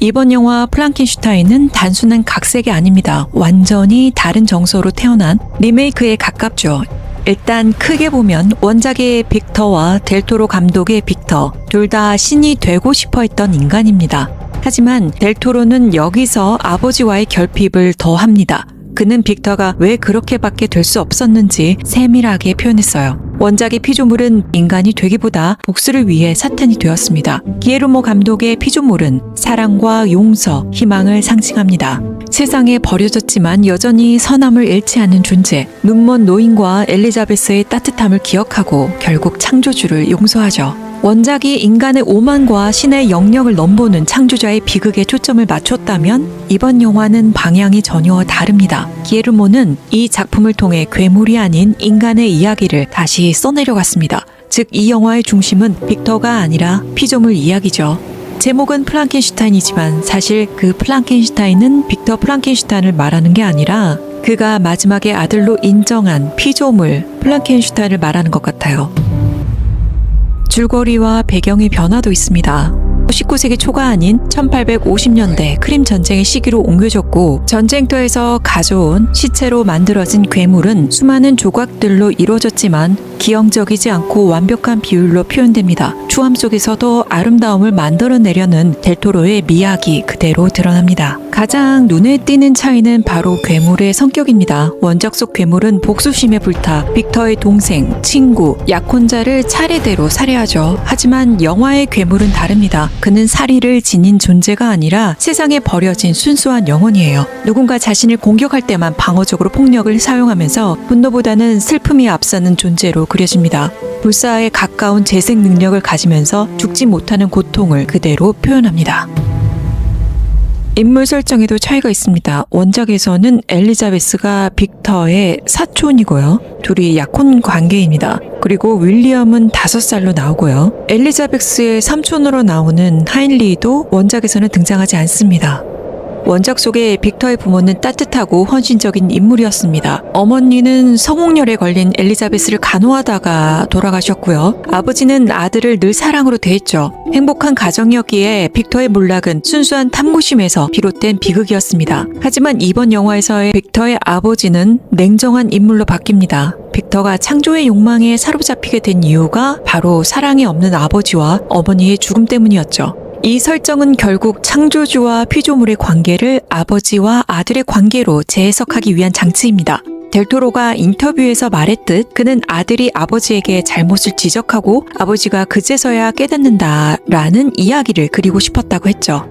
이번 영화 프랑켄슈타인은 단순한 각색이 아닙니다. 완전히 다른 정서로 태어난 리메이크에 가깝죠. 일단 크게 보면 원작의 빅터와 델토로 감독의 빅터, 둘 다 신이 되고 싶어 했던 인간입니다. 하지만 델토로는 여기서 아버지와의 결핍을 더합니다. 그는 빅터가 왜 그렇게밖에 될 수 없었는지 세밀하게 표현했어요. 원작의 피조물은 인간이 되기보다 복수를 위해 사탄이 되었습니다. 기에르모 감독의 피조물은 사랑과 용서, 희망을 상징합니다. 세상에 버려졌지만 여전히 선함을 잃지 않는 존재, 눈먼 노인과 엘리자베스의 따뜻함을 기억하고 결국 창조주를 용서하죠. 원작이 인간의 오만과 신의 영역을 넘보는 창조자의 비극에 초점을 맞췄다면 이번 영화는 방향이 전혀 다릅니다. 기에르모는 이 작품을 통해 괴물이 아닌 인간의 이야기를 다시 써내려갔습니다. 즉, 이 영화의 중심은 빅터가 아니라 피조물 이야기죠. 제목은 프랑켄슈타인이지만 사실 그 프랑켄슈타인은 빅터 프랑켄슈타인을 말하는 게 아니라 그가 마지막에 아들로 인정한 피조물 프랑켄슈타인을 말하는 것 같아요. 줄거리와 배경의 변화도 있습니다. 19세기 초가 아닌 1850년대 크림 전쟁의 시기로 옮겨졌고 전쟁터에서 가져온 시체로 만들어진 괴물은 수많은 조각들로 이루어졌지만 기형적이지 않고 완벽한 비율로 표현됩니다. 추함 속에서도 아름다움을 만들어내려는 델토로의 미학이 그대로 드러납니다. 가장 눈에 띄는 차이는 바로 괴물의 성격입니다. 원작 속 괴물은 복수심에 불타 빅터의 동생, 친구, 약혼자를 차례대로 살해하죠. 하지만 영화의 괴물은 다릅니다. 그는 살인을 지닌 존재가 아니라 세상에 버려진 순수한 영혼이에요. 누군가 자신을 공격할 때만 방어적으로 폭력을 사용하면서 분노보다는 슬픔이 앞서는 존재로 그려집니다. 불사에 가까운 재생 능력을 가지면서 죽지 못하는 고통을 그대로 표현합니다. 인물 설정에도 차이가 있습니다. 원작에서는 엘리자베스가 빅터의 사촌이고요. 둘이 약혼 관계입니다. 그리고 윌리엄은 5살로 나오고요. 엘리자베스의 삼촌으로 나오는 하인리도 원작에서는 등장하지 않습니다. 원작 속의 빅터의 부모는 따뜻하고 헌신적인 인물이었습니다. 어머니는 성홍열에 걸린 엘리자베스를 간호하다가 돌아가셨고요. 아버지는 아들을 늘 사랑으로 대했죠. 행복한 가정이었기에 빅터의 몰락은 순수한 탐구심에서 비롯된 비극이었습니다. 하지만 이번 영화에서의 빅터의 아버지는 냉정한 인물로 바뀝니다. 빅터가 창조의 욕망에 사로잡히게 된 이유가 바로 사랑이 없는 아버지와 어머니의 죽음 때문이었죠. 이 설정은 결국 창조주와 피조물의 관계를 아버지와 아들의 관계로 재해석하기 위한 장치입니다. 델토로가 인터뷰에서 말했듯 그는 아들이 아버지에게 잘못을 지적하고 아버지가 그제서야 깨닫는다라는 이야기를 그리고 싶었다고 했죠.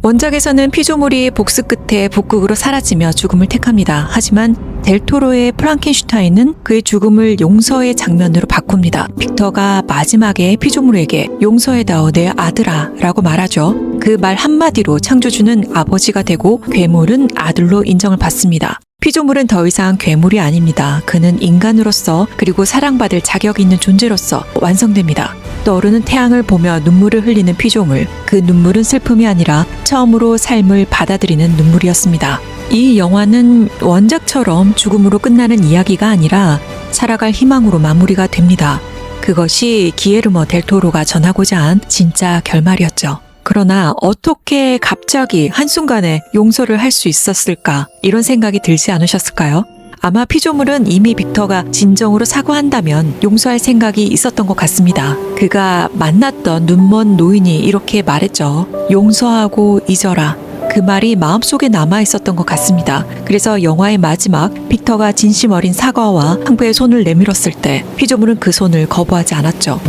원작에서는 피조물이 복수 끝에 북극으로 사라지며 죽음을 택합니다. 하지만 델토로의 프랑켄슈타인은 그의 죽음을 용서의 장면으로 바꿉니다. 빅터가 마지막에 피조물에게 용서해다오 내 아들아 라고 말하죠. 그 말 한마디로 창조주는 아버지가 되고 괴물은 아들로 인정을 받습니다. 피조물은 더 이상 괴물이 아닙니다. 그는 인간으로서 그리고 사랑받을 자격이 있는 존재로서 완성됩니다. 떠오르는 태양을 보며 눈물을 흘리는 피조물. 그 눈물은 슬픔이 아니라 처음으로 삶을 받아들이는 눈물이었습니다. 이 영화는 원작처럼 죽음으로 끝나는 이야기가 아니라 살아갈 희망으로 마무리가 됩니다. 그것이 기에르모 델토로가 전하고자 한 진짜 결말이었죠. 그러나 어떻게 갑자기 한순간에 용서를 할 수 있었을까? 이런 생각이 들지 않으셨을까요? 아마 피조물은 이미 빅터가 진정으로 사과한다면 용서할 생각이 있었던 것 같습니다. 그가 만났던 눈먼 노인이 이렇게 말했죠. 용서하고 잊어라. 그 말이 마음속에 남아있었던 것 같습니다. 그래서 영화의 마지막 빅터가 진심 어린 사과와 항배의 손을 내밀었을 때 피조물은 그 손을 거부하지 않았죠.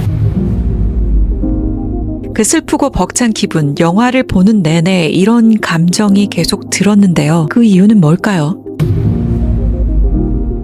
그 슬프고 벅찬 기분, 영화를 보는 내내 이런 감정이 계속 들었는데요. 그 이유는 뭘까요?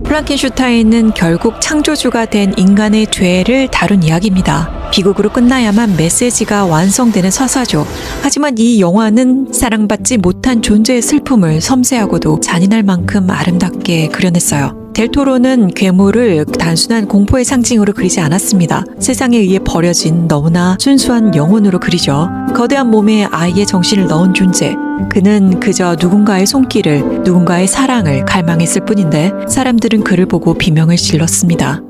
프랑켄슈타인은 결국 창조주가 된 인간의 죄를 다룬 이야기입니다. 비극으로 끝나야만 메시지가 완성되는 서사죠. 하지만 이 영화는 사랑받지 못한 존재의 슬픔을 섬세하고도 잔인할 만큼 아름답게 그려냈어요. 델토로는 괴물을 단순한 공포의 상징으로 그리지 않았습니다. 세상에 의해 버려진 너무나 순수한 영혼으로 그리죠. 거대한 몸에 아이의 정신을 넣은 존재. 그는 그저 누군가의 손길을, 누군가의 사랑을 갈망했을 뿐인데 사람들은 그를 보고 비명을 질렀습니다.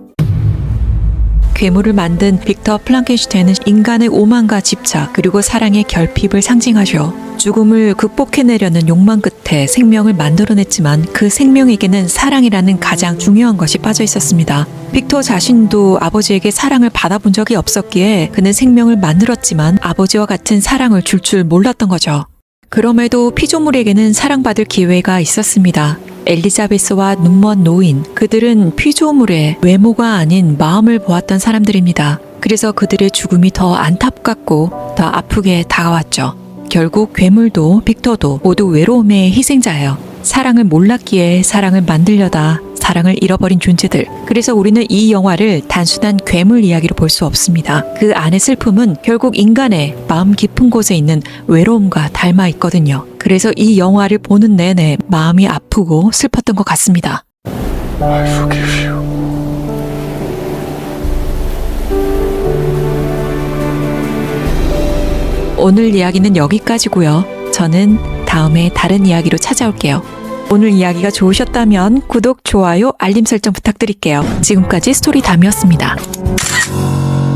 괴물을 만든 빅터 플랑켄슈타인은 인간의 오만과 집착 그리고 사랑의 결핍을 상징하죠. 죽음을 극복해내려는 욕망 끝에 생명을 만들어냈지만 그 생명에게는 사랑이라는 가장 중요한 것이 빠져 있었습니다. 빅터 자신도 아버지에게 사랑을 받아본 적이 없었기에 그는 생명을 만들었지만 아버지와 같은 사랑을 줄 몰랐던 거죠. 그럼에도 피조물에게는 사랑받을 기회가 있었습니다. 엘리자베스와 눈먼 노인, 그들은 피조물의 외모가 아닌 마음을 보았던 사람들입니다. 그래서 그들의 죽음이 더 안타깝고 더 아프게 다가왔죠. 결국 괴물도 빅터도 모두 외로움의 희생자예요. 사랑을 몰랐기에 사랑을 만들려다 사랑을 잃어버린 존재들. 그래서 우리는 이 영화를 단순한 괴물 이야기로 볼 수 없습니다. 그 안의 슬픔은 결국 인간의 마음 깊은 곳에 있는 외로움과 닮아 있거든요. 그래서 이 영화를 보는 내내 마음이 아프고 슬펐던 것 같습니다. 오늘 이야기는 여기까지고요. 저는 다음에 다른 이야기로 찾아올게요. 오늘 이야기가 좋으셨다면 구독, 좋아요, 알림 설정 부탁드릴게요. 지금까지 스토리담이었습니다.